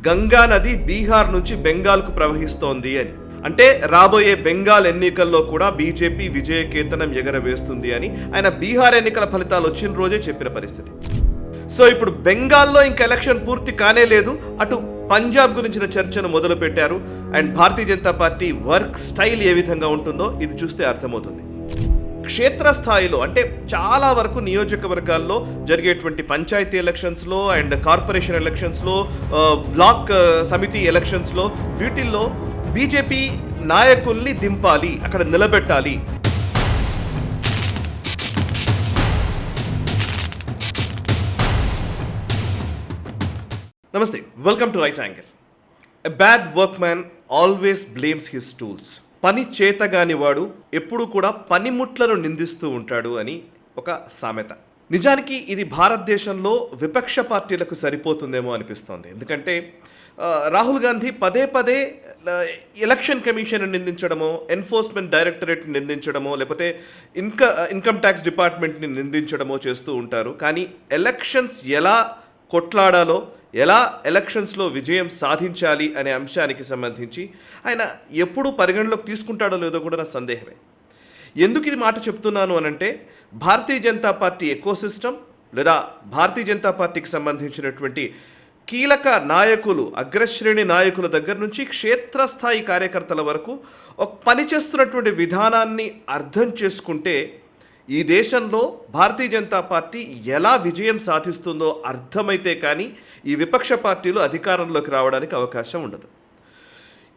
గంగా నది బీహార్ నుంచి బెంగాల్కు ప్రవహిస్తోంది అని. అంటే రాబోయే బెంగాల్ ఎన్నికల్లో కూడా బీజేపీ విజయకేతనం ఎగరవేస్తుంది అని ఆయన బీహార్ ఎన్నికల ఫలితాలు వచ్చిన రోజే చెప్పిన పరిస్థితి. సో ఇప్పుడు బెంగాల్లో ఇంకా ఎలక్షన్ పూర్తి కానే లేదు. అటు పంజాబ్ గురించిన చర్చను మొదలు పెట్టారు. And Bharatiya Janata Party work style ఏ విధంగా ఉంటుందో ఇది చూస్తే అర్థమవుతుంది. క్షేత్రస్థాయిలో అంటే చాలా వరకు నియోజకవర్గాల్లో జరిగేటువంటి పంచాయతీ ఎలక్షన్స్లో అండ్ కార్పొరేషన్ ఎలక్షన్స్లో, బ్లాక్ సమితి ఎలక్షన్స్లో వీటిల్లో బీజేపీ నాయకుల్ని దింపాలి, అక్కడ నిలబెట్టాలి. నమస్తే, welcome to right angle. A bad work man always blames his tools. పని చేతగాని వాడు ఎప్పుడు కూడా పనిముట్లను నిందిస్తూ ఉంటాడు అని ఒక సామెత. నిజానికి ఇది భారతదేశంలో విపక్ష పార్టీలకు సరిపోతుందేమో అనిపిస్తోంది. ఎందుకంటే రాహుల్ గాంధీ పదే పదే ఎలక్షన్ కమిషన్ నిందించడమో, ఎన్ఫోర్స్మెంట్ డైరెక్టరేట్ని నిందించడమో, లేకపోతే ఇన్కమ్ ట్యాక్స్ డిపార్ట్మెంట్ని నిందించడమో చేస్తూ ఉంటారు. కానీ ఎలక్షన్స్ ఎలా కొట్లాడాలో, ఎలా ఎలక్షన్స్లో విజయం సాధించాలి అనే అంశానికి సంబంధించి ఆయన ఎప్పుడు పరిగణలోకి తీసుకుంటాడో లేదో కూడా నా సందేహమే. ఎందుకు ఇది మాట చెప్తున్నాను అనంటే, భారతీయ జనతా పార్టీ ఎకోసిస్టమ్ లేదా భారతీయ జనతా పార్టీకి సంబంధించినటువంటి కీలక నాయకులు, అగ్రశ్రేణి నాయకుల దగ్గర నుంచి క్షేత్రస్థాయి కార్యకర్తల వరకు ఒక పనిచేస్తున్నటువంటి విధానాన్ని అర్థం చేసుకుంటే ఈ దేశంలో భారతీయ జనతా పార్టీ ఎలా విజయం సాధిస్తుందో అర్థమైతే కానీ ఈ విపక్ష పార్టీలు అధికారంలోకి రావడానికి అవకాశం ఉండదు.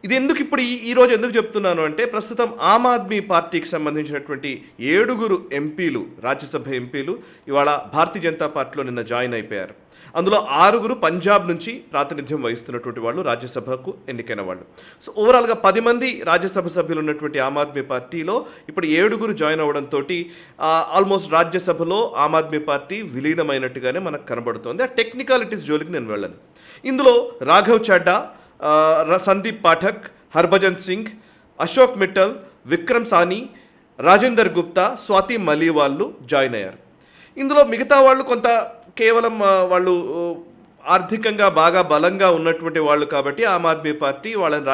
ఇది ఎందుకు ఇప్పుడు ఈరోజు ఎందుకు చెప్తున్నాను అంటే, ప్రస్తుతం ఆమ్ ఆద్మీ పార్టీకి సంబంధించినటువంటి 7 ఎంపీలు, రాజ్యసభ ఎంపీలు ఇవాళ భారతీయ జనతా పార్టీలో నిన్న జాయిన్ అయిపోయారు. అందులో 6 పంజాబ్ నుంచి ప్రాతినిధ్యం వహిస్తున్నటువంటి వాళ్ళు, రాజ్యసభకు ఎన్నికైన వాళ్ళు. సో ఓవరాల్గా 10 మంది రాజ్యసభ సభ్యులు ఉన్నటువంటి ఆమ్ ఆద్మీ పార్టీలో ఇప్పుడు 7 జాయిన్ అవ్వడంతో ఆల్మోస్ట్ రాజ్యసభలో ఆమ్ ఆద్మీ పార్టీ విలీనమైనట్టుగానే మనకు కనబడుతోంది. ఆ టెక్నికాలిటీస్ జోలికి నేను వెళ్ళను. ఇందులో రాఘవ్ చడ్డా, సందీప్ పాఠక్, హర్భజన్ సింగ్, అశోక్ మిట్టల్, విక్రమ్ సానీ, రాజేందర్ గుప్తా, స్వాతి మలీవాళ్ళు జాయిన్ అయ్యారు. ఇందులో మిగతా వాళ్ళు కొంత కేవలం వాళ్ళు ఆర్థికంగా బాగా బలంగా ఉన్నటువంటి వాళ్ళు కాబట్టి ఆమ్ ఆద్మీ పార్టీ వాళ్ళని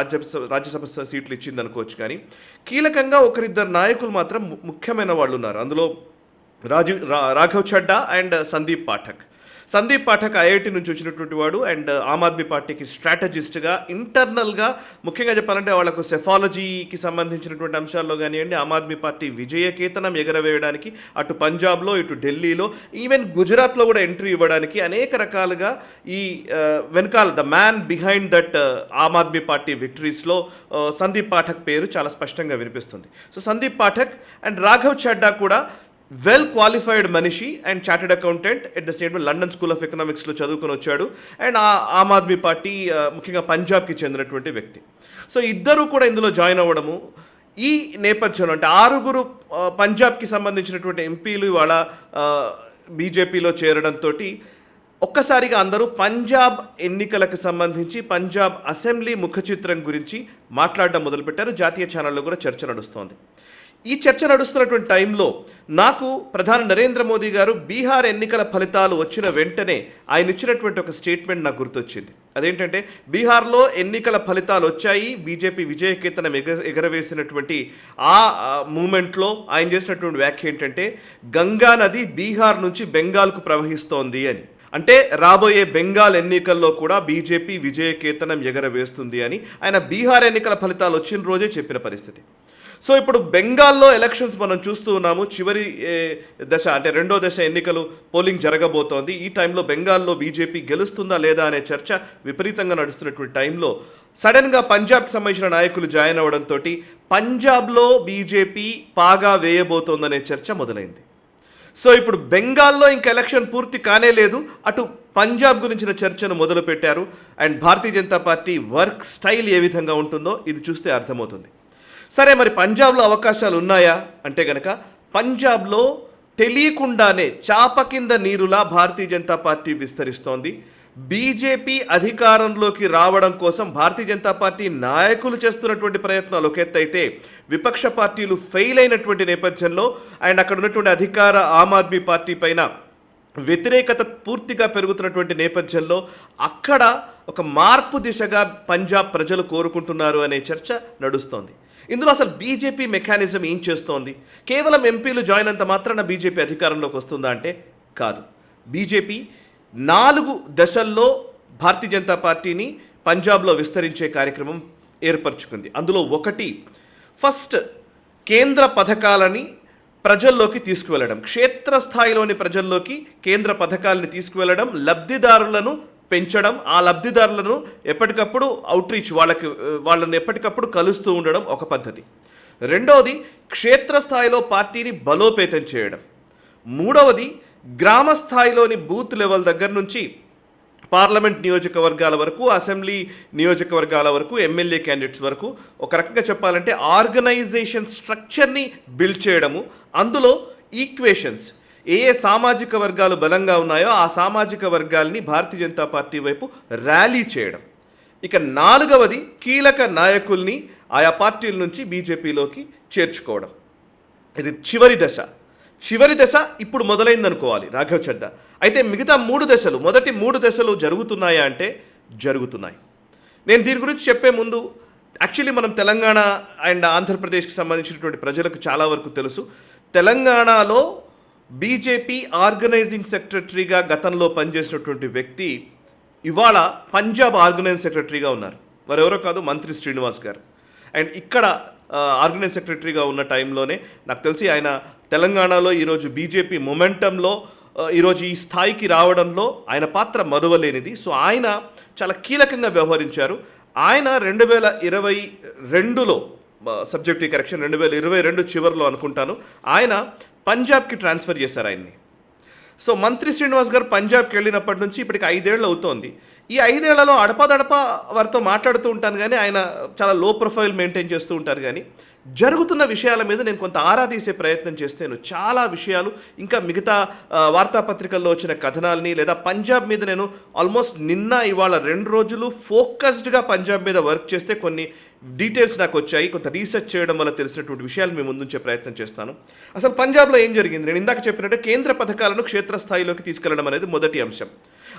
రాజ్యసభ సీట్లు ఇచ్చింది అనుకోవచ్చు. కానీ కీలకంగా 1-2 నాయకులు మాత్రం ముఖ్యమైన వాళ్ళు ఉన్నారు. అందులో రాఘవ్ చడ్డా అండ్ సందీప్ పాఠక్ ఐఐటి నుంచి వచ్చినటువంటి వాడు అండ్ ఆమ్ ఆద్మీ పార్టీకి స్ట్రాటజిస్ట్గా, ఇంటర్నల్గా ముఖ్యంగా చెప్పాలంటే వాళ్ళకు సెఫాలజీకి సంబంధించినటువంటి అంశాల్లో కానివ్వండి, ఆమ్ ఆద్మీ పార్టీ విజయకేతనం ఎగరవేయడానికి అటు పంజాబ్లో, ఇటు ఢిల్లీలో, ఈవెన్ గుజరాత్లో కూడా ఎంట్రీ ఇవ్వడానికి అనేక రకాలుగా ఈ వెనకాల the man behind that Aam Aadmi Party విక్టరీస్లో సందీప్ పాఠక్ పేరు చాలా స్పష్టంగా వినిపిస్తుంది. సో సందీప్ పాఠక్ అండ్ రాఘవ్ చడ్డా కూడా వెల్ క్వాలిఫైడ్ మనిషి and chartered accountant, at the same London School of ఎకనామిక్స్లో చదువుకొని వచ్చాడు. అండ్ ఆమ్ ఆద్మీ పార్టీ ముఖ్యంగా పంజాబ్కి చెందినటువంటి వ్యక్తి. సో ఇద్దరు కూడా ఇందులో జాయిన్ అవ్వడము, ఈ నేపథ్యంలో అంటే 6 పంజాబ్కి సంబంధించినటువంటి ఎంపీలు ఇవాళ బీజేపీలో చేరడంతో ఒక్కసారిగా అందరూ పంజాబ్ ఎన్నికలకు సంబంధించి, పంజాబ్ అసెంబ్లీ ముఖ చిత్రం గురించి మాట్లాడడం మొదలుపెట్టారు. జాతీయ ఛానల్లో కూడా చర్చ నడుస్తోంది. ఈ చర్చ నడుస్తున్నటువంటి టైంలో నాకు ప్రధాని నరేంద్ర మోదీ గారు బీహార్ ఎన్నికల ఫలితాలు వచ్చిన వెంటనే ఆయన ఇచ్చినటువంటి ఒక స్టేట్మెంట్ నాకు గుర్తొచ్చింది. అదేంటంటే, బీహార్లో ఎన్నికల ఫలితాలు వచ్చాయి, బీజేపీ విజయకేతనం ఎగరవేసినటువంటి ఆ మూమెంట్లో ఆయన చేసినటువంటి వ్యాఖ్య ఏంటంటే, గంగా నది బీహార్ నుంచి బెంగాల్కు ప్రవహిస్తోంది అని. అంటే రాబోయే బెంగాల్ ఎన్నికల్లో కూడా బీజేపీ విజయకేతనం ఎగరవేస్తుంది అని ఆయన బీహార్ ఎన్నికల ఫలితాలు వచ్చిన రోజే చెప్పిన పరిస్థితి. సో ఇప్పుడు బెంగాల్లో ఎలక్షన్స్ మనం చూస్తూ ఉన్నాము. చివరి దశ అంటే 2వ దశ ఎన్నికలు పోలింగ్ జరగబోతోంది. ఈ టైంలో బెంగాల్లో బీజేపీ గెలుస్తుందా లేదా అనే చర్చ విపరీతంగా నడుస్తున్నటువంటి టైంలో సడన్గా పంజాబ్కి సంబంధించిన నాయకులు జాయిన్ అవ్వడంతో పంజాబ్లో బీజేపీ పాగా వేయబోతోందనే చర్చ మొదలైంది. సో ఇప్పుడు బెంగాల్లో ఇంకా ఎలక్షన్ పూర్తి కానే లేదు. అటు పంజాబ్ గురించిన చర్చను మొదలు పెట్టారు. And Bharatiya Janata Party work style ఏ విధంగా ఉంటుందో ఇది చూస్తే అర్థమవుతుంది. సరే, మరి పంజాబ్లో అవకాశాలు ఉన్నాయా అంటే కనుక, పంజాబ్లో తెలియకుండానే చాప కింద నీరులా భారతీయ జనతా పార్టీ విస్తరిస్తోంది. బీజేపీ అధికారంలోకి రావడం కోసం భారతీయ జనతా పార్టీ నాయకులు చేస్తున్నటువంటి ప్రయత్నాలు ఒక ఎత్తు అయితే, విపక్ష పార్టీలు ఫెయిల్ అయినటువంటి నేపథ్యంలో అండ్ అక్కడ ఉన్నటువంటి అధికార ఆమ్ ఆద్మీ పార్టీ పైన వ్యతిరేకత పూర్తిగా పెరుగుతున్నటువంటి నేపథ్యంలో అక్కడ ఒక మార్పు దిశగా పంజాబ్ ప్రజలు కోరుకుంటున్నారు అనే చర్చ నడుస్తోంది. ఇందులో అసలు బీజేపీ మెకానిజం ఏం చేస్తోంది? కేవలం ఎంపీలు జాయిన్ అంత మాత్రాన బీజేపీ అధికారంలోకి వస్తుందా అంటే కాదు. బీజేపీ 4 దశల్లో భారతీయ జనతా పార్టీని పంజాబ్లో విస్తరించే కార్యక్రమం ఏర్పరచుకుంది. అందులో ఒకటి, ఫస్ట్ కేంద్ర పథకాలని ప్రజల్లోకి తీసుకువెళ్ళడం, క్షేత్రస్థాయిలోని ప్రజల్లోకి కేంద్ర పథకాలని తీసుకువెళ్ళడం, లబ్ధిదారులను పెంచడం, ఆ లబ్ధిదారులను ఎప్పటికప్పుడు అవుట్రీచ్ వాళ్ళని ఎప్పటికప్పుడు కలుస్తూ ఉండడం ఒక పద్ధతి. రెండవది, క్షేత్రస్థాయిలో పార్టీని బలోపేతం చేయడం. మూడవది, గ్రామ స్థాయిలోని బూత్ లెవెల్ దగ్గర నుంచి పార్లమెంట్ నియోజకవర్గాల వరకు, అసెంబ్లీ నియోజకవర్గాల వరకు, ఎమ్మెల్యే క్యాండిడేట్స్ వరకు ఒక రకంగా చెప్పాలంటే ఆర్గనైజేషన్ స్ట్రక్చర్ని బిల్డ్ చేయడము. అందులో ఈక్వేషన్స్, ఏ సామాజిక వర్గాలు బలంగా ఉన్నాయో ఆ సామాజిక వర్గాల్ని భారతీయ జనతా పార్టీ వైపు ర్యాలీ చేయడం. ఇక 4వది, కీలక నాయకుల్ని ఆయా పార్టీల నుంచి బీజేపీలోకి చేర్చుకోవడం. ఇది చివరి దశ ఇప్పుడు మొదలైందనుకోవాలి రాఘవ్ చడ్డా. అయితే మిగతా 3 దశలు, మొదటి 3 దశలు జరుగుతున్నాయా అంటే జరుగుతున్నాయి. నేను దీని గురించి చెప్పే ముందు యాక్చువల్లీ మనం తెలంగాణ అండ్ ఆంధ్రప్రదేశ్కి సంబంధించినటువంటి ప్రజలకు చాలా వరకు తెలుసు. తెలంగాణలో బీజేపీ ఆర్గనైజింగ్ సెక్రటరీగా గతంలో పనిచేసినటువంటి వ్యక్తి ఇవాళ పంజాబ్ ఆర్గనైజింగ్ సెక్రటరీగా ఉన్నారు. వారెవరో కాదు, మంత్రి శ్రీనివాస్ గారు. అండ్ ఇక్కడ ఆర్గనైజ్ సెక్రటరీగా ఉన్న టైంలోనే నాకు తెలిసి ఆయన తెలంగాణలో ఈరోజు బీజేపీ మొమెంటంలో ఈరోజు ఈ స్థాయికి రావడంలో ఆయన పాత్ర మరువలేనిది. సో ఆయన చాలా కీలకంగా వ్యవహరించారు. ఆయన 2022లో సబ్జెక్టివ్ కరెక్షన్ 2022 చివరిలో అనుకుంటాను ఆయన పంజాబ్కి ట్రాన్స్ఫర్ చేశారు ఆయన్ని. సో మంత్రి శ్రీనివాస్ గారు పంజాబ్కి వెళ్ళినప్పటి నుంచి ఇప్పటికి 5 ఏళ్ళు అవుతోంది. ఈ 5 ఏళ్లలో అడపాదడపా వారితో మాట్లాడుతూ ఉంటాను, కానీ ఆయన చాలా లో ప్రొఫైల్ మెయింటైన్ చేస్తూ ఉంటారు. కానీ జరుగుతున్న విషయాల మీద నేను కొంత ఆరా తీసే ప్రయత్నం చేస్తాను. చాలా విషయాలు ఇంకా మిగతా వార్తాపత్రికల్లో వచ్చిన కథనాలని లేదా పంజాబ్ మీద నేను ఆల్మోస్ట్ నిన్న ఇవాళ 2 రోజులు ఫోకస్డ్గా పంజాబ్ మీద వర్క్ చేస్తే కొన్ని డీటెయిల్స్ నాకు వచ్చాయి. కొంత రీసెర్చ్ చేయడం వల్ల తెలిసినటువంటి విషయాలు మేము ముందుంచే ప్రయత్నం చేస్తాను. అసలు పంజాబ్లో ఏం జరిగింది? నేను ఇందాక చెప్పినట్టు కేంద్ర పథకాలను క్షేత్రస్థాయిలోకి తీసుకెళ్లడం అనేది మొదటి అంశం.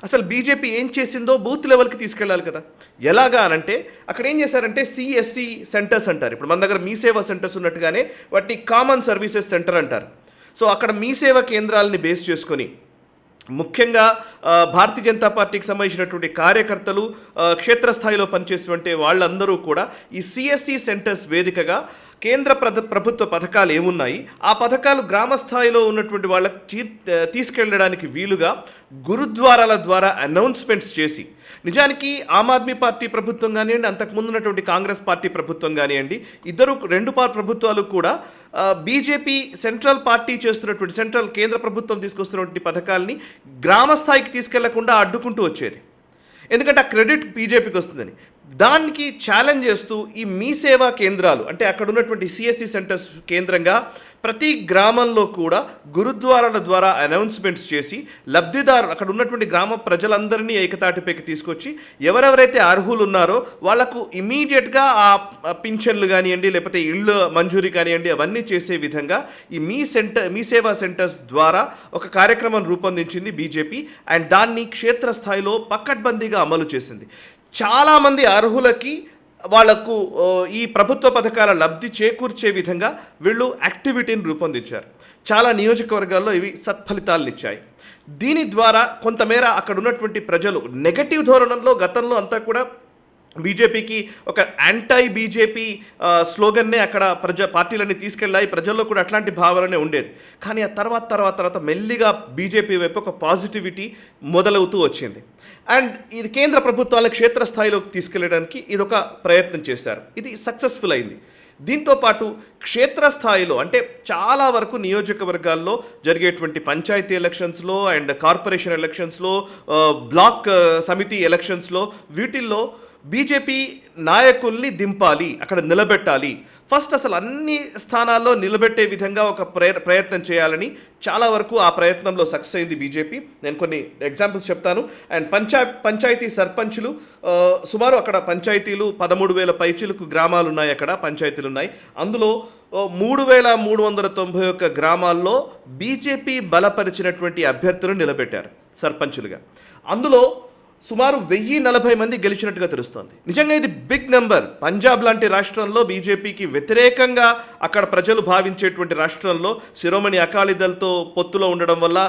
అసలు బీజేపీ ఏం చేసిందో బూత్ లెవెల్కి తీసుకెళ్ళాలి కదా. ఎలాగా అనంటే అక్కడ ఏం చేశారంటే సిఎస్సి సెంటర్స్ అంటారు. ఇప్పుడు మన దగ్గర మీ సేవా సెంటర్స్ ఉన్నట్టుగానే వాటిని కామన్ సర్వీసెస్ సెంటర్ అంటారు. సో అక్కడ మీ సేవా కేంద్రాలని బేస్ చేసుకొని ముఖ్యంగా భారతీయ జనతా పార్టీకి సంబంధించినటువంటి కార్యకర్తలు, క్షేత్రస్థాయిలో పనిచేసేటువంటి వాళ్ళందరూ కూడా ఈ సిఎస్సి సెంటర్స్ వేదికగా కేంద్ర ప్రభుత్వ పథకాలు ఏమున్నాయి, ఆ పథకాలు గ్రామ స్థాయిలో ఉన్నటువంటి వాళ్ళకి తీసుకెళ్ళడానికి వీలుగా గురుద్వారాల ద్వారా అనౌన్స్మెంట్స్ చేసి, నిజానికి ఆమ్ ఆద్మీ పార్టీ ప్రభుత్వం కానివ్వండి, అంతకుముందు ఉన్నటువంటి కాంగ్రెస్ పార్టీ ప్రభుత్వం కానివ్వండి, రెండు ప్రభుత్వాలు కూడా బీజేపీ సెంట్రల్ పార్టీ చేస్తున్నటువంటి కేంద్ర ప్రభుత్వం తీసుకొస్తున్నటువంటి పథకాలని గ్రామ స్థాయికి తీసుకెళ్లకుండా అడ్డుకుంటూ వచ్చేది. ఎందుకంటే ఆ క్రెడిట్ బీజేపీకి వస్తుందని. దానికి ఛాలెంజ్ చేస్తూ ఈ మీ సేవా కేంద్రాలు అంటే అక్కడ ఉన్నటువంటి సిఎస్సి సెంటర్స్ కేంద్రంగా ప్రతి గ్రామంలో కూడా గురుద్వారాల ద్వారా అనౌన్స్మెంట్స్ చేసి లబ్ధిదారు అక్కడ ఉన్నటువంటి గ్రామ ప్రజలందరినీ ఏకతాటిపైకి తీసుకొచ్చి ఎవరెవరైతే అర్హులు ఉన్నారో వాళ్లకు ఇమీడియట్గా ఆ పింఛన్లు కానివ్వండి, లేకపోతే ఇళ్ళు మంజూరీ కానివ్వండి, అవన్నీ చేసే విధంగా ఈ మీ సేవా సెంటర్స్ ద్వారా ఒక కార్యక్రమం రూపొందించింది బీజేపీ. అండ్ దాన్ని క్షేత్రస్థాయిలో పకడ్బందీగా అమలు చేసింది. చాలామంది అర్హులకి వాళ్లకు ఈ ప్రభుత్వ పథకాల లబ్ధి చేకూర్చే విధంగా వీళ్ళు యాక్టివిటీని రూపొందించారు. చాలా నియోజకవర్గాల్లో ఇవి సత్ఫలితాలను ఇచ్చాయి. దీని ద్వారా కొంతమేర అక్కడ ఉన్నటువంటి ప్రజలు నెగటివ్ ధోరణంలో గతంలో అంతా కూడా బీజేపీకి ఒక యాంటై బీజేపీ స్లోగన్నే అక్కడ పార్టీలన్నీ తీసుకెళ్ళాయి. ప్రజల్లో కూడా అట్లాంటి భావననే ఉండేది. కానీ ఆ తర్వాత మెల్లిగా బీజేపీ వైపు ఒక పాజిటివిటీ మొదలవుతూ వచ్చింది. అండ్ ఇది కేంద్ర ప్రభుత్వాల క్షేత్రస్థాయిలోకి తీసుకెళ్ళడానికి ఇదొక ప్రయత్నం చేశారు. ఇది సక్సెస్ఫుల్ అయింది. దీంతోపాటు క్షేత్రస్థాయిలో అంటే చాలా వరకు నియోజకవర్గాల్లో జరిగేటువంటి పంచాయతీ ఎలక్షన్స్లో అండ్ కార్పొరేషన్ ఎలక్షన్స్లో, బ్లాక్ సమితి ఎలక్షన్స్లో వీటిల్లో బీజేపీ నాయకుల్ని దింపాలి, అక్కడ నిలబెట్టాలి. ఫస్ట్ అసలు అన్ని స్థానాల్లో నిలబెట్టే విధంగా ఒక ప్రయత్నం చేయాలని చాలా వరకు ఆ ప్రయత్నంలో సక్సెస్ అయింది బీజేపీ. నేను కొన్ని ఎగ్జాంపుల్స్ చెప్తాను. అండ్ పంచాయతీ సర్పంచులు సుమారు అక్కడ పంచాయతీలు 13,000 పైచిలకు గ్రామాలు ఉన్నాయి, అక్కడ పంచాయతీలు ఉన్నాయి. అందులో 3,391 గ్రామాల్లో బీజేపీ బలపరిచినటువంటి అభ్యర్థులను నిలబెట్టారు సర్పంచులుగా. అందులో సుమారు 1,040 మంది గెలిచినట్టుగా తెలుస్తోంది. నిజంగా ఇది బిగ్ నెంబర్. పంజాబ్ లాంటి రాష్ట్రంలో బీజేపీకి వ్యతిరేకంగా అక్కడ ప్రజలు భావించేటువంటి రాష్ట్రంలో శిరోమణి అకాలీదళ్తో పొత్తులో ఉండడం వల్ల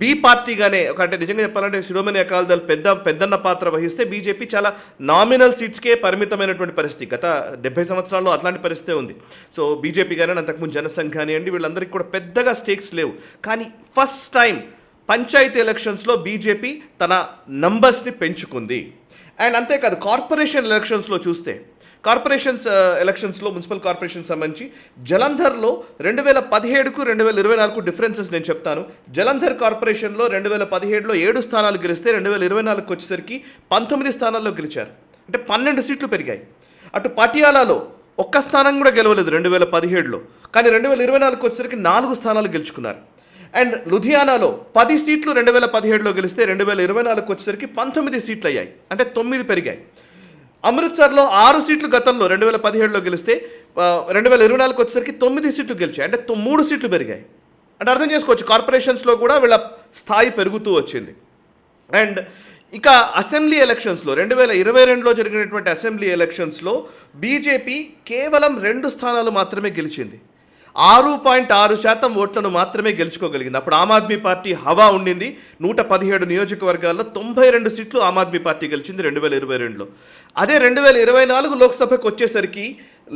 బీ పార్టీగానే అంటే నిజంగా చెప్పాలంటే శిరోమణి అకాలీదళ్ పెద్దన్న పాత్ర వహిస్తే బీజేపీ చాలా నామినల్ సీట్స్కే పరిమితమైనటువంటి పరిస్థితి. గత 70 సంవత్సరాల్లో అట్లాంటి పరిస్థితే ఉంది. సో బీజేపీ కానీ అంతకుముందు జనసంఘ్ కానివ్వండి, వీళ్ళందరికీ కూడా పెద్దగా స్టేక్స్ లేవు. కానీ ఫస్ట్ టైం పంచాయతీ ఎలక్షన్స్లో బీజేపీ తన నంబర్స్ని పెంచుకుంది. అండ్ అంతేకాదు కార్పొరేషన్ ఎలక్షన్స్లో చూస్తే ఎలక్షన్స్లో మున్సిపల్ కార్పొరేషన్ సంబంధించి జలంధర్లో 2017కు 2024కు డిఫరెన్సెస్ నేను చెప్తాను. జలంధర్ కార్పొరేషన్లో 2017లో 7 స్థానాలు గెలిస్తే 2024కి వచ్చేసరికి 19 స్థానాల్లో గెలిచారు. అంటే 12 సీట్లు పెరిగాయి. అటు పటియాలాలో ఒక్క స్థానం కూడా గెలవలేదు 2017లో, కానీ 2024కి వచ్చేసరికి 4 స్థానాలు గెలుచుకున్నారు. అండ్ లుధియానాలో 10 సీట్లు 2017లో గెలిస్తే 2024కి వచ్చేసరికి 19 సీట్లు అయ్యాయి, అంటే 9 పెరిగాయి. అమృత్సర్లో 6 సీట్లు గతంలో 2017లో గెలిస్తే 2024కి వచ్చేసరికి 9 సీట్లు గెలిచాయి, అంటే 3 సీట్లు పెరిగాయి. అంటే అర్థం చేసుకోవచ్చు కార్పొరేషన్స్లో కూడా వీళ్ళ స్థాయి పెరుగుతూ వచ్చింది. అండ్ ఇక అసెంబ్లీ ఎలక్షన్స్లో 2022లో జరిగినటువంటి అసెంబ్లీ ఎలక్షన్స్లో బీజేపీ కేవలం 2 స్థానాలు మాత్రమే గెలిచింది. 6.6% ఓట్లను మాత్రమే గెలుచుకోగలిగింది. అప్పుడు ఆమ్ ఆద్మీ పార్టీ హవా ఉండింది. 117 నియోజకవర్గాల్లో 92 సీట్లు ఆమ్ ఆద్మీ పార్టీ గెలిచింది 2022లో. అదే 2024 లోక్సభకు వచ్చేసరికి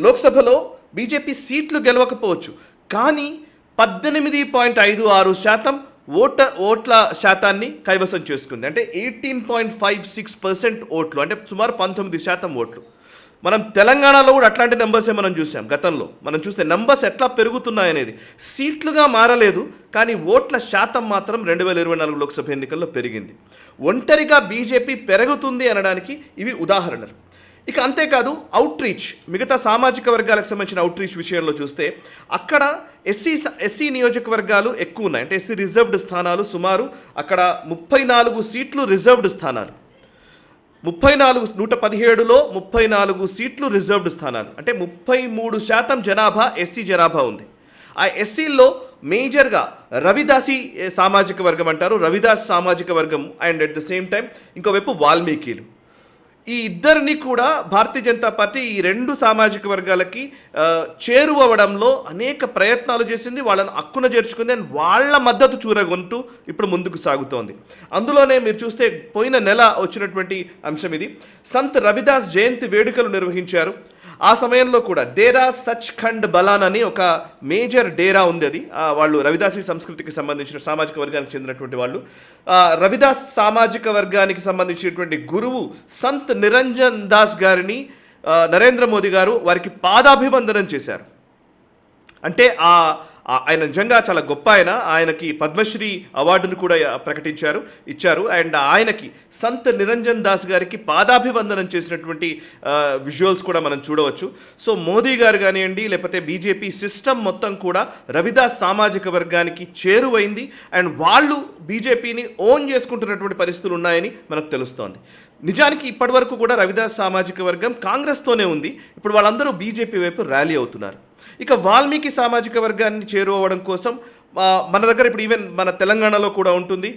లోక్సభలో బీజేపీ సీట్లు గెలవకపోవచ్చు, కానీ 18.56% ఓట్ల శాతాన్ని కైవసం చేసుకుంది. అంటే 18.56% ఓట్లు, అంటే సుమారు 19% ఓట్లు. మనం తెలంగాణలో కూడా అట్లాంటి నెంబర్సే మనం చూసాం. గతంలో మనం చూస్తే నెంబర్స్ ఎట్లా పెరుగుతున్నాయనేది సీట్లుగా మారలేదు, కానీ ఓట్ల శాతం మాత్రం 2024 లోక్సభ ఎన్నికల్లో పెరిగింది. ఒంటరిగా బీజేపీ పెరుగుతుంది అనడానికి ఇవి ఉదాహరణలు. ఇక అంతేకాదు అవుట్ రీచ్, మిగతా సామాజిక వర్గాలకు సంబంధించిన అవుట్ రీచ్ విషయంలో చూస్తే అక్కడ ఎస్సీ నియోజకవర్గాలు ఎక్కువ ఉన్నాయి. అంటే ఎస్సీ రిజర్వ్డ్ స్థానాలు సుమారు అక్కడ 34 సీట్లు రిజర్వ్డ్ స్థానాలు. 117లో 34 సీట్లు రిజర్వ్డ్ స్థానాలు, అంటే 33% జనాభా ఎస్సీ జనాభా ఉంది. ఆ ఎస్సీల్లో మేజర్గా రవిదాసి సామాజిక వర్గం అంటారు, రవిదాస్ సామాజిక వర్గం, and at the same time ఇంకోవైపు వాల్మీకీలు. ఈ ఇద్దరిని కూడా భారతీయ జనతా పార్టీ ఈ 2 సామాజిక వర్గాలకి చేరువవడంలో అనేక ప్రయత్నాలు చేసింది, వాళ్ళని హక్కున చేర్చుకుంది, అండ్ వాళ్ళ మద్దతు చూరగొంటూ ఇప్పుడు ముందుకు సాగుతోంది. అందులోనే మీరు చూస్తే పోయిన నెల వచ్చినటువంటి అంశం ఇది. సంత్ రవిదాస్ జయంతి వేడుకలు నిర్వహించారు. ఆ సమయంలో కూడా డేరా సచ్ఖండ్ బలాన్ అని ఒక మేజర్ డేరా ఉంది. అది వాళ్ళు రవిదాసీ సంస్కృతికి సంబంధించిన సామాజిక వర్గానికి చెందినటువంటి వాళ్ళు. రవిదాస్ సామాజిక వర్గానికి సంబంధించినటువంటి గురువు సంత్ నిరంజన్ దాస్ గారిని నరేంద్ర మోదీ గారు వారికి పాదాభివందనం చేశారు. అంటే ఆయన నిజంగా చాలా గొప్ప ఆయనకి పద్మశ్రీ అవార్డును కూడా ఇచ్చారు. అండ్ ఆయనకి సంత్ నిరంజన్ దాస్ గారికి పాదాభివందనం చేసినటువంటి విజువల్స్ కూడా మనం చూడవచ్చు. సో మోదీ గారు కానివ్వండి, లేకపోతే బీజేపీ సిస్టమ్ మొత్తం కూడా రవిదాస్ సామాజిక వర్గానికి చేరువైంది, అండ్ వాళ్ళు బీజేపీని ఓన్ చేసుకుంటున్నటువంటి పరిస్థితులు ఉన్నాయని మనకు తెలుస్తోంది. నిజానికి ఇప్పటి వరకు కూడా రవిదాస్ సామాజిక వర్గం కాంగ్రెస్తోనే ఉంది. ఇప్పుడు వాళ్ళందరూ బీజేపీ వైపు ర్యాలీ అవుతున్నారు. ఇక వాల్మీకి సామాజిక వర్గాన్ని చేరువవడం కోసం మన దగ్గర ఇప్పుడు ఈవెన్ మన తెలంగాణలో కూడా ఉంటుంది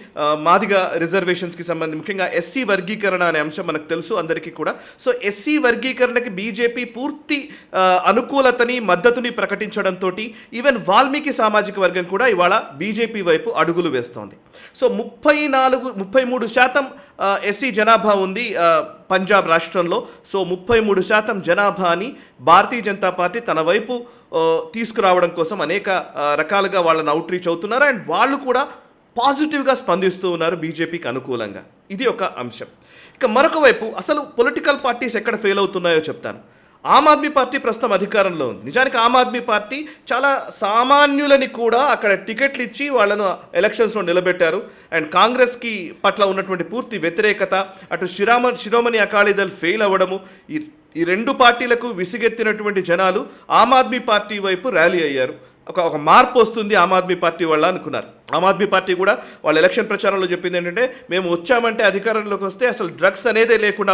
మాదిగ రిజర్వేషన్స్కి సంబంధించి, ముఖ్యంగా ఎస్సీ వర్గీకరణ అనే అంశం మనకు తెలుసు అందరికీ కూడా. సో ఎస్సీ వర్గీకరణకి బీజేపీ పూర్తి అనుకూలతని మద్దతుని ప్రకటించడంతో ఈవెన్ వాల్మీకి సామాజిక వర్గం కూడా ఇవాళ బీజేపీ వైపు అడుగులు వేస్తోంది. సో 33% ఎస్సీ జనాభా ఉంది పంజాబ్ రాష్ట్రంలో. సో 33% జనాభాని భారతీయ జనతా పార్టీ తన వైపు తీసుకురావడం కోసం అనేక రకాలుగా వాళ్ళని అవుట్ రీచ్ అవుతున్నారు, అండ్ వాళ్ళు కూడా పాజిటివ్గా స్పందిస్తూ ఉన్నారు బీజేపీకి అనుకూలంగా. ఇది ఒక అంశం. ఇక మరొక వైపు అసలు పొలిటికల్ పార్టీస్ ఎక్కడ ఫెయిల్ అవుతున్నాయో చెప్తాను. ఆమ్ ఆద్మీ పార్టీ ప్రస్తుతం అధికారంలో ఉంది. నిజానికి ఆమ్ ఆద్మీ పార్టీ చాలా సామాన్యులని కూడా అక్కడ టికెట్లు ఇచ్చి వాళ్ళను ఎలక్షన్స్లో నిలబెట్టారు. అండ్ కాంగ్రెస్కి పట్ల ఉన్నటువంటి పూర్తి వ్యతిరేకత, అటు శిరోమణి అకాలీదళ్ ఫెయిల్ అవ్వడము, ఈ 2 పార్టీలకు విసిగెత్తినటువంటి జనాలు ఆమ్ ఆద్మీ పార్టీ వైపు ర్యాలీ అయ్యారు. ఒక మార్పు వస్తుంది ఆమ్ ఆద్మీ పార్టీ వల్ల అనుకున్నారు. ఆమ్ ఆద్మీ పార్టీ కూడా వాళ్ళ ఎలక్షన్ ప్రచారంలో చెప్పింది ఏంటంటే, మేము వచ్చామంటే అధికారంలోకి వస్తే అసలు డ్రగ్స్ అనేదే లేకుండా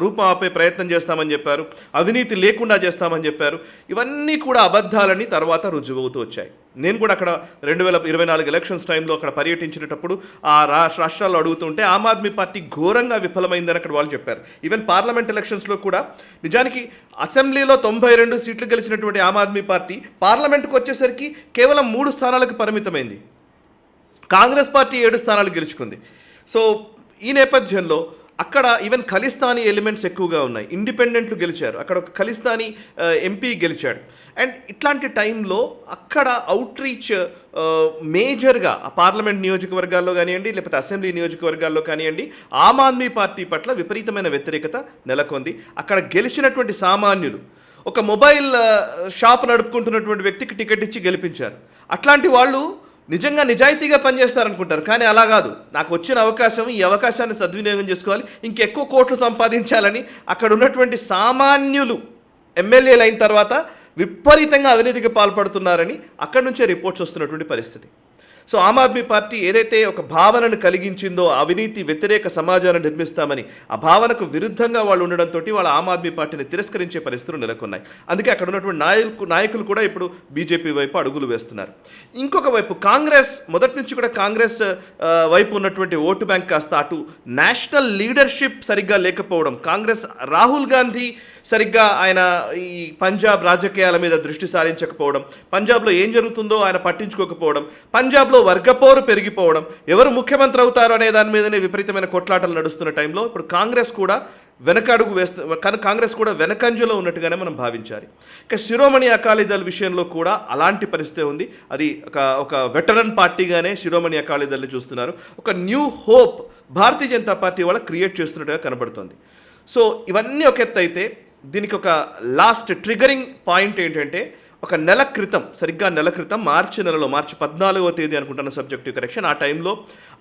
రూపం ఆపే ప్రయత్నం చేస్తామని చెప్పారు, అవినీతి లేకుండా చేస్తామని చెప్పారు. ఇవన్నీ కూడా అబద్ధాలని తర్వాత రుజువవుతూ వచ్చాయి. నేను కూడా అక్కడ 2024 ఎలక్షన్స్ టైంలో అక్కడ పర్యటించినప్పుడు ఆ రాష్ట్రాల్లో అడుగుతుంటే ఆమ్ ఆద్మీ పార్టీ ఘోరంగా విఫలమైందని అక్కడ వాళ్ళు చెప్పారు. ఈవెన్ పార్లమెంట్ ఎలక్షన్స్లో కూడా నిజానికి అసెంబ్లీలో 92 సీట్లు గెలిచినటువంటి ఆమ్ ఆద్మీ పార్టీ పార్లమెంట్కి వచ్చేసరికి కేవలం 3 స్థానాలకు పరిమితమైంది. కాంగ్రెస్ పార్టీ 7 స్థానాలు గెలుచుకుంది. సో ఈ నేపథ్యంలో అక్కడ ఈవెన్ ఖలిస్తానీ ఎలిమెంట్స్ ఎక్కువగా ఉన్నాయి. ఇండిపెండెంట్లు గెలిచారు, అక్కడ ఒక ఖలిస్తానీ ఎంపీ గెలిచాడు. అండ్ ఇట్లాంటి టైంలో అక్కడ అవుట్ రీచ్ మేజర్గా ఆ పార్లమెంట్ నియోజకవర్గాల్లో కానివ్వండి, లేకపోతే అసెంబ్లీ నియోజకవర్గాల్లో కానివ్వండి, ఆమ్ ఆద్మీ పార్టీ పట్ల విపరీతమైన వ్యతిరేకత నెలకొంది. అక్కడ గెలిచినటువంటి సామాన్యులు ఒక మొబైల్ షాప్ నడుపుకుంటున్నటువంటి వ్యక్తికి టికెట్ ఇచ్చి గెలిపించారు. అట్లాంటి వాళ్ళు నిజంగా నిజాయితీగా పనిచేస్తారనుకుంటారు, కానీ అలా కాదు. నాకు వచ్చిన అవకాశం, ఈ అవకాశాన్ని సద్వినియోగం చేసుకోవాలి, ఇంకెక్కువ కోట్లు సంపాదించాలని అక్కడ ఉన్నటువంటి సామాన్యులు ఎమ్మెల్యేలు అయిన తర్వాత విపరీతంగా అవినీతికి పాల్పడుతున్నారని అక్కడి నుంచే రిపోర్ట్స్ వస్తున్నటువంటి పరిస్థితి. సో ఆమ్ ఆద్మీ పార్టీ ఏదైతే ఒక భావనను కలిగించిందో, అవినీతి వ్యతిరేక సమాజాన్ని నిర్మిస్తామని, ఆ భావనకు విరుద్ధంగా వాళ్ళు ఉండడంతో వాళ్ళ ఆమ్ ఆద్మీ పార్టీని తిరస్కరించే పరిస్థితులు నెలకొన్నాయి. అందుకే అక్కడ ఉన్నటువంటి నాయకులు కూడా ఇప్పుడు బీజేపీ వైపు అడుగులు వేస్తున్నారు. ఇంకొక వైపు కాంగ్రెస్, మొదటి నుంచి కూడా కాంగ్రెస్ వైపు ఉన్నటువంటి ఓటు బ్యాంక్ కాస్త అటు నేషనల్ లీడర్షిప్ సరిగ్గా లేకపోవడం, కాంగ్రెస్ రాహుల్ గాంధీ సరిగ్గా ఆయన ఈ పంజాబ్ రాజకీయాల మీద దృష్టి సారించకపోవడం, పంజాబ్లో ఏం జరుగుతుందో ఆయన పట్టించుకోకపోవడం, పంజాబ్లో వర్గపోరు పెరిగిపోవడం, ఎవరు ముఖ్యమంత్రి అవుతారు అనే దాని మీదనే విపరీతమైన కొట్లాటలు నడుస్తున్న టైంలో ఇప్పుడు కాంగ్రెస్ కూడా కాంగ్రెస్ కూడా వెనకంజలో ఉన్నట్టుగానే మనం భావించాలి. ఇక శిరోమణి అకాలీదళ్ విషయంలో కూడా అలాంటి పరిస్థితి ఉంది. అది ఒక వెటరన్ పార్టీగానే శిరోమణి అకాలీదళ్ని చూస్తున్నారు. ఒక న్యూ హోప్ భారతీయ జనతా పార్టీ వాళ్ళ క్రియేట్ చేస్తున్నట్టుగా కనబడుతుంది. సో ఇవన్నీ ఒక ఎత్తు అయితే, దీనికి ఒక లాస్ట్ ట్రిగరింగ్ పాయింట్ ఏంటంటే, ఒక నెల క్రితం, సరిగ్గా నెల క్రితం మార్చి 14వ తేదీ అనుకుంటున్న సబ్జెక్టివ్ కరెక్షన్, ఆ టైంలో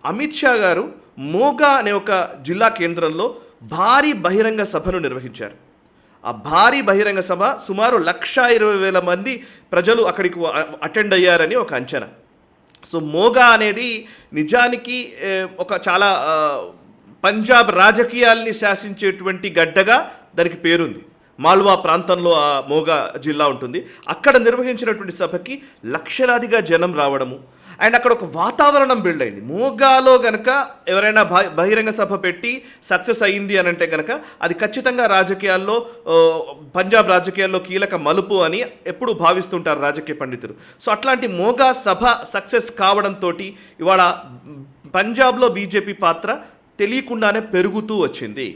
అమిత్ షా గారు మోగా అనే ఒక జిల్లా కేంద్రంలో భారీ బహిరంగ సభను నిర్వహించారు. ఆ భారీ బహిరంగ సభ సుమారు 1,20,000 మంది ప్రజలు అక్కడికి అటెండ్ అయ్యారని ఒక అంచనా. సో మోగా అనేది నిజానికి ఒక చాలా పంజాబ్ రాజకీయాల్ని శాసించేటువంటి గడ్డగా దానికి పేరుంది. మాల్వా ప్రాంతంలో ఆ మోగా జిల్లా ఉంటుంది. అక్కడ నిర్వహించినటువంటి సభకి లక్షలాదిగా జనం రావడము, అండ్ అక్కడ ఒక వాతావరణం బిల్డ్ అయింది. మోగాలో గనక ఎవరైనా బహిరంగ సభ పెట్టి సక్సెస్ అయ్యింది అని అంటే కనుక అది ఖచ్చితంగా రాజకీయాల్లో, పంజాబ్ రాజకీయాల్లో కీలక మలుపు అని ఎప్పుడు భావిస్తుంటారు రాజకీయ పండితులు. సో అట్లాంటి మోగా సభ సక్సెస్ కావడంతో ఇవాళ పంజాబ్లో బీజేపీ పాత్ర తెలియకుండానే పెరుగుతూ వచ్చింది.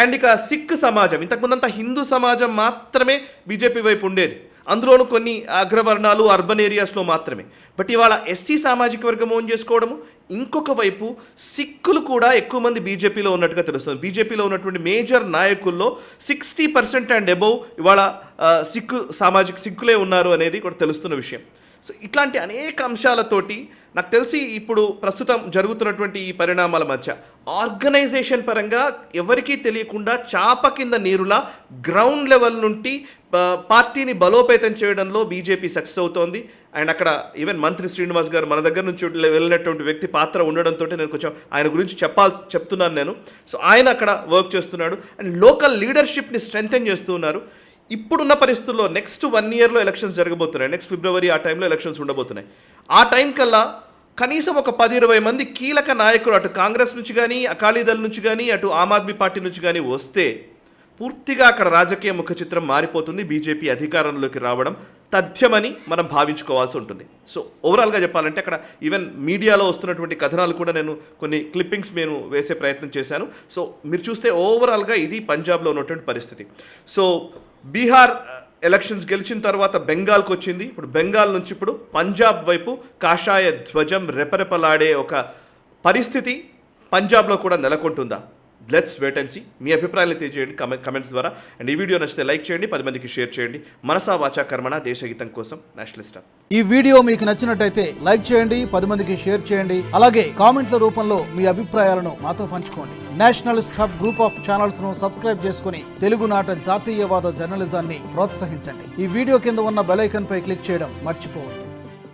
అండ్ ఇక సిక్ సమాజం, ఇంతకుముందంతా హిందూ సమాజం మాత్రమే బీజేపీ వైపు ఉండేది, అందులోనూ కొన్ని అగ్రవర్ణాలు అర్బన్ ఏరియాస్లో మాత్రమే. బట్ ఇవాళ ఎస్సీ సామాజిక వర్గం ఓన్ చేసుకోవడము, ఇంకొక వైపు సిక్కులు కూడా ఎక్కువ మంది బీజేపీలో ఉన్నట్టుగా తెలుస్తుంది. బీజేపీలో ఉన్నటువంటి మేజర్ నాయకుల్లో 60% అండ్ అబౌవ్ ఇవాళ సిక్కులే ఉన్నారు అనేది కూడా తెలుస్తున్న విషయం. సో ఇట్లాంటి అనేక అంశాలతోటి నాకు తెలిసి ఇప్పుడు ప్రస్తుతం జరుగుతున్నటువంటి ఈ పరిణామాల మధ్య ఆర్గనైజేషన్ పరంగా ఎవరికీ తెలియకుండా చాప కింద నీరులా గ్రౌండ్ లెవెల్ నుండి పార్టీని బలోపేతం చేయడంలో బీజేపీ సక్సెస్ అవుతోంది. అండ్ అక్కడ ఈవెన్ మంత్రి శ్రీనివాస్ గారు మన దగ్గర నుంచి వెళ్ళినటువంటి వ్యక్తి పాత్ర ఉండడంతో నేను కొంచెం ఆయన గురించి చెప్తున్నాను నేను. సో ఆయన అక్కడ వర్క్ చేస్తున్నాడు అండ్ లోకల్ లీడర్షిప్ని స్ట్రెంథెన్ చేస్తున్నారు. ఇప్పుడున్న పరిస్థితుల్లో నెక్స్ట్ 1 yearలో ఎలక్షన్స్ జరగబోతున్నాయి. నెక్స్ట్ ఫిబ్రవరి ఆ టైంలో ఎలక్షన్స్ ఉండబోతున్నాయి. ఆ టైం కల్లా కనీసం ఒక 10-20 మంది కీలక నాయకులు అటు కాంగ్రెస్ నుంచి కానీ, అకాలీదళ్ నుంచి కానీ, అటు ఆమ్ ఆద్మీ పార్టీ నుంచి కానీ వస్తే పూర్తిగా అక్కడ రాజకీయ ముఖ చిత్రం మారిపోతుంది. బీజేపీ అధికారంలోకి రావడం తథ్యమని మనం భావించుకోవాల్సి ఉంటుంది. సో ఓవరాల్గా చెప్పాలంటే అక్కడ ఈవెన్ మీడియాలో వస్తున్నటువంటి కథనాలు కూడా నేను కొన్ని క్లిప్పింగ్స్ నేను వేసే ప్రయత్నం చేశాను. సో మీరు చూస్తే ఓవరాల్గా ఇది పంజాబ్లో ఉన్నటువంటి పరిస్థితి. సో బీహార్ ఎలక్షన్స్ గెలిచిన తర్వాత బెంగాల్కి వచ్చింది. ఇప్పుడు బెంగాల్ నుంచి ఇప్పుడు పంజాబ్ వైపు కాషాయ ధ్వజం రెపరెపలాడే ఒక పరిస్థితి పంజాబ్లో కూడా నెలకొంటుందా? Let's wait and see. మీ అభిప్రాయాలు తెలియజేయండి కమెంట్స్ ద్వారా. అండ్ ఈ వీడియో నచ్చితే లైక్ చేయండి, 10 మందికి షేర్ చేయండి. మనసా వాచా కర్మణ, దేశహితం కోసం నేషనల్ స్టార్. ఈ వీడియో మీకు నచ్చినట్టయితే లైక్ చేయండి, 10 మందికి షేర్ చేయండి. అలాగే కామెంట్ల రూపంలో మీ అభిప్రాయాలను మాతో పంచుకోండి. Nationalist hub group of channels ను సబ్స్క్రైబ్ చేసుకుని తెలుగునాట జాతీయవాద జర్నలిజాన్ని ప్రోత్సహించండి. ఈ వీడియో కింద ఉన్న బెల్ ఐకాన్ పై క్లిక్ చేయడం మర్చిపోవద్దు.